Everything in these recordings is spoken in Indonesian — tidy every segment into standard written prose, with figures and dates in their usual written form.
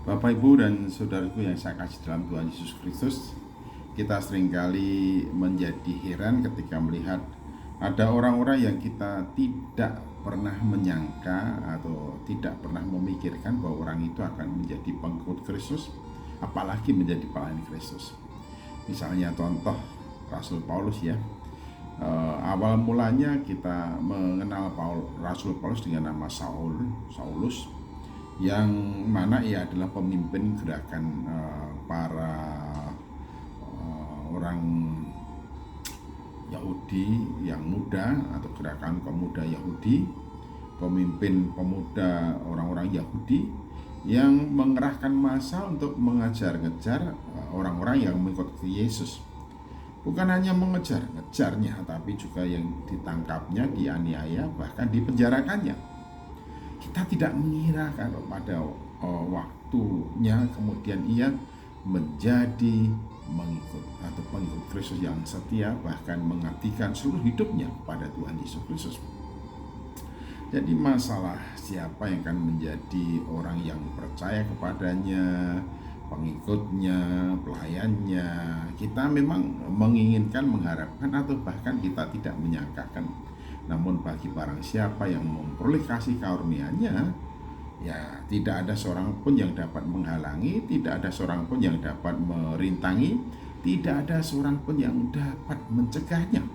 Bapak, Ibu, dan saudaraku yang saya kasih dalam Tuhan Yesus Kristus, kita seringkali menjadi heran ketika melihat ada orang-orang yang kita tidak pernah menyangka atau tidak pernah memikirkan bahwa orang itu akan menjadi pengikut Kristus, apalagi menjadi pelayan Kristus. Misalnya contoh Rasul Paulus ya. Awal mulanya kita mengenal Rasul Paulus dengan nama Saulus, yang mana ia adalah pemimpin gerakan para orang Yahudi yang muda atau gerakan pemuda Yahudi, pemimpin pemuda orang-orang Yahudi yang mengerahkan massa untuk mengejar-ngejar orang-orang yang mengikuti Yesus. Bukan hanya ngejarnya, tapi juga yang ditangkapnya, dianiaya, bahkan dipenjarakannya. Kita tidak mengira kalau pada waktunya kemudian ia menjadi pengikut Kristus yang setia, bahkan mengabdikan seluruh hidupnya pada Tuhan Yesus Kristus. Jadi masalah siapa yang akan menjadi orang yang percaya kepadanya, pengikutnya, pelayannya, kita memang menginginkan, mengharapkan, atau bahkan kita tidak menyangkakan. Namun bagi barang siapa yang memperoleh kasih karunia-Nya, ya tidak ada seorang pun yang dapat menghalangi, tidak ada seorang pun yang dapat merintangi, tidak ada seorang pun yang dapat mencegahnya.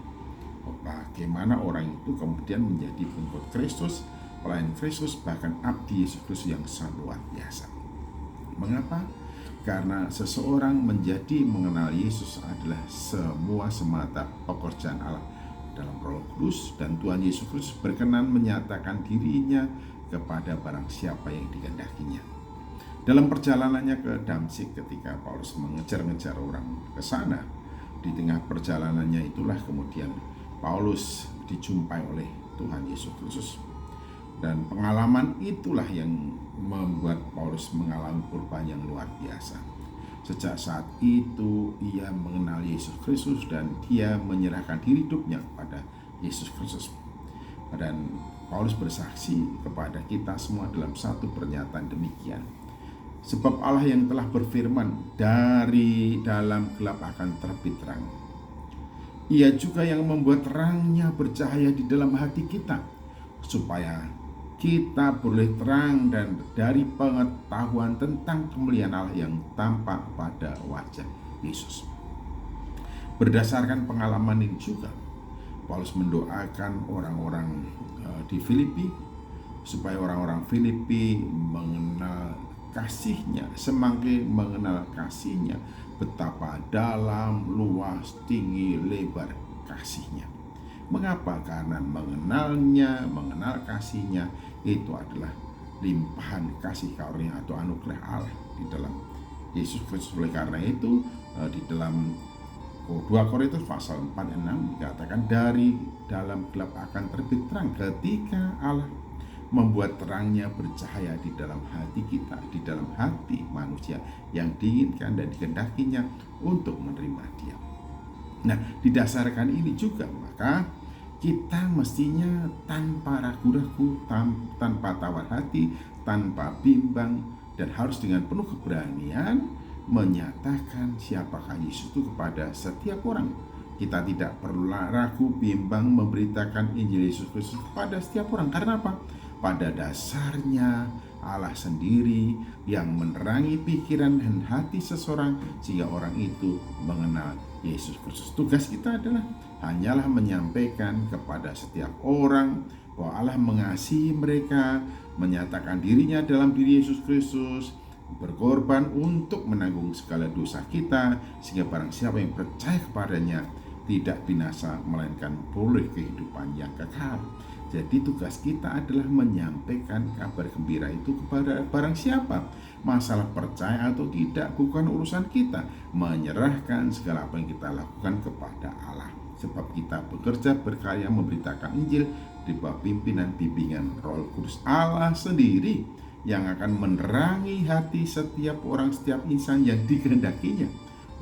Bagaimana orang itu kemudian menjadi pengikut Kristus, pelayan Kristus, bahkan abdi Yesus Kristus yang sangat luar biasa. Mengapa? Karena seseorang menjadi mengenal Yesus adalah semua semata pekerjaan Allah dalam Roh Kudus, dan Tuhan Yesus Kristus berkenan menyatakan dirinya kepada barang siapa yang dikehendakinya. Dalam perjalanannya ke Damsyik, ketika Paulus mengejar-ngejar orang ke sana, di tengah perjalanannya itulah kemudian Paulus dijumpai oleh Tuhan Yesus Kristus. Dan pengalaman itulah yang membuat Paulus mengalami perubahan yang luar biasa. Sejak saat itu ia mengenal Yesus Kristus dan dia menyerahkan diri hidupnya kepada Yesus Kristus. Dan Paulus bersaksi kepada kita semua dalam satu pernyataan demikian. Sebab Allah yang telah berfirman, dari dalam gelap akan terbit terang. Ia juga yang membuat terangnya bercahaya di dalam hati kita, supaya kita boleh terang dan dari pengetahuan tentang kemuliaan Allah yang tampak pada wajah Yesus. Berdasarkan pengalaman ini juga, Paulus mendoakan orang-orang di Filipi supaya orang-orang Filipi mengenal kasih-Nya, semakin mengenal kasih-Nya, betapa dalam, luas, tinggi, lebar kasih-Nya. Mengapa? Karena mengenalnya, mengenal kasih-Nya itu adalah limpahan kasih karunia atau anugerah Allah di dalam Yesus Kristus. Oleh karena itu di dalam 2 Korintus pasal 4-6 dikatakan, dari dalam gelap akan terbit terang ketika Allah membuat terangnya bercahaya di dalam hati kita, di dalam hati manusia yang diinginkan dan dikehendakinya untuk menerima Dia. Nah, didasarkan ini juga maka kita mestinya tanpa ragu-ragu, tanpa tawar hati, tanpa bimbang, dan harus dengan penuh keberanian menyatakan siapakah Yesus itu kepada setiap orang. Kita tidak perlu ragu, bimbang memberitakan Injil Yesus Kristus kepada setiap orang. Karena apa? Pada dasarnya Allah sendiri yang menerangi pikiran dan hati seseorang sehingga orang itu mengenal Yesus Kristus. Tugas kita adalah hanyalah menyampaikan kepada setiap orang bahwa Allah mengasihi mereka, menyatakan dirinya dalam diri Yesus Kristus, berkorban untuk menanggung segala dosa kita, sehingga barang siapa yang percaya kepadanya tidak binasa melainkan boleh kehidupan yang kekal. Jadi tugas kita adalah menyampaikan kabar gembira itu kepada barang siapa. Masalah percaya atau tidak bukan urusan kita. Menyerahkan segala apa yang kita lakukan kepada Allah. Sebab kita bekerja berkarya memberitakan Injil di bawah pimpinan bimbingan Roh Kudus Allah sendiri yang akan menerangi hati setiap orang, setiap insan yang dikehendakinya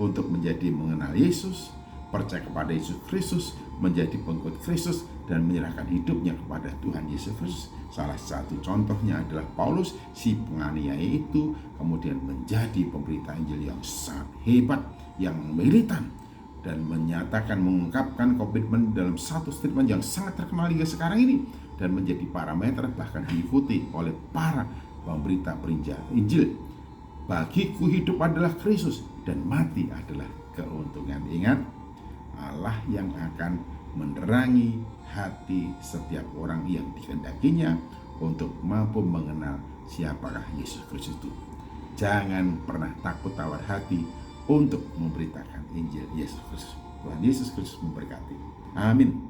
untuk menjadi mengenal Yesus, percaya kepada Yesus Kristus, menjadi pengikut Kristus, dan menyerahkan hidupnya kepada Tuhan Yesus Kristus Salah satu contohnya adalah Paulus, si penganiaya itu kemudian menjadi pemberita Injil yang sangat hebat, yang militan, dan menyatakan, mengungkapkan komitmen dalam satu statement yang sangat terkenal hingga sekarang ini, dan menjadi parameter bahkan diikuti oleh para pemberita Injil. Bagiku hidup adalah Kristus dan mati adalah keuntungan. Ingat, Allah yang akan menerangi hati setiap orang yang dikehendakinya untuk mampu mengenal siapakah Yesus Kristus itu. Jangan pernah takut tawar hati untuk memberitakan Injil Yesus Kristus. Tuhan Yesus Kristus memberkati. Amin.